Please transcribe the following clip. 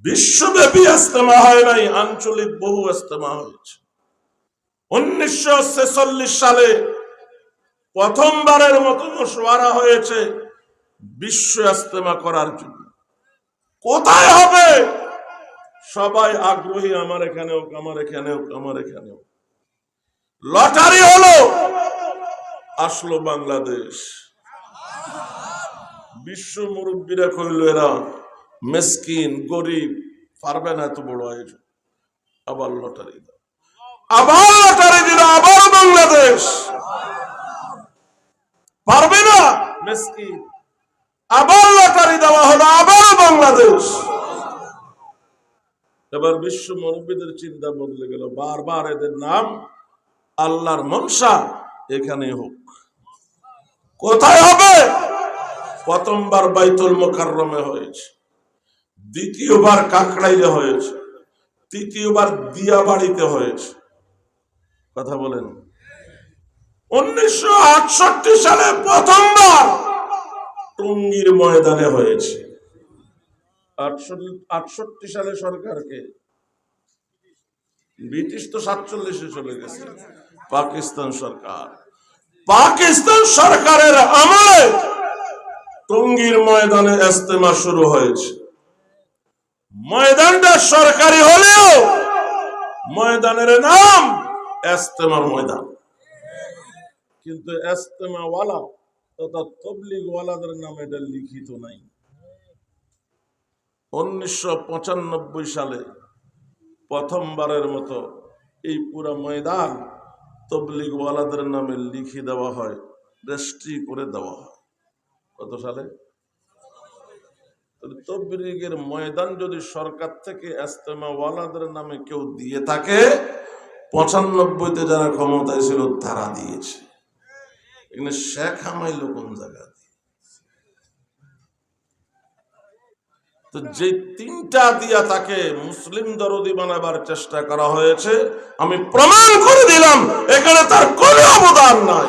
বিশ্বব্যাপী ইজতেমা হয় নাই, আঞ্চলিক বহু ইজতেমা হয়েছে। 1946 সালে প্রথমবারের মতো মশওয়ারা হয়েছে বিশ্ব ইজতেমা করার জন্য। কোথায় হবে? সবাই আগ্রহী, আমার এখানে হোক, আমার এখানে হোক, আমার এখানে হোক। লটারি হলো, আসলো বাংলাদেশ। বিশ্ব মুরব্বীরা কইল এরা মিসকিন গরিব, পারবে না এত বড় আয়োজন। আবার লটারি দাও, আবার লটারি দিল, আবার বাংলাদেশ পারবে না, মিসকিন। আবার লটারি দেওয়া হলো, আবার বাংলাদেশ। এবার বিশ্ব মুরব্বীদের চিন্তা বদলে গেল, বারবার এদের নাম আল্লাহর মনসা এখানে হোক। কোথায় হবে? প্রথমবার বাইতুল মুকাররমে হয়েছে, দ্বিতীয়বার কাকরাইলে হয়েছে, তৃতীয়বার দিয়াবাড়িতে হয়েছে। কথা বলেন। 1968 সালে প্রথমবার টঙ্গীর ময়দানে হয়েছে। 68 সালে সরকারকে, ব্রিটিশ তো 47-এ চলে গেছে, পাকিস্তান সরকার, পাকিস্তান সরকারের আমলে টঙ্গীর ময়দানে ইজতেমা শুরু হয়েছে। ময়দানটা সরকারি হলেও ময়দানের নাম ইজতেমার ময়দান, কিন্তু ইজতেমা ওয়ালা তথা তাবলীগ ওয়ালাদের নাম এটা লিখিত নাই। 1995 সালে প্রথমবারের মতো এই পুরো ময়দান তাবলীগ ওয়ালাদের নামে লিখে দেওয়া হয়, রেজিস্ট্রি করে দেওয়া হয়। কত সালে? তাবলীগের ময়দান যদি সরকার থেকে ইজতেমা ওয়ালাদের নামে কেউ দিয়ে থাকে, 95-তে যারা ক্ষমতায় ছিল তারা দিয়েছে। এখানে শেখ হামাইল কোন জায়গা? তো যে তিনটা দিয়া তাকে মুসলিম দরদি বানাবার চেষ্টা করা হয়েছে, আমি প্রমাণ করে দিলাম এখানে তার কোনো অবদান নাই।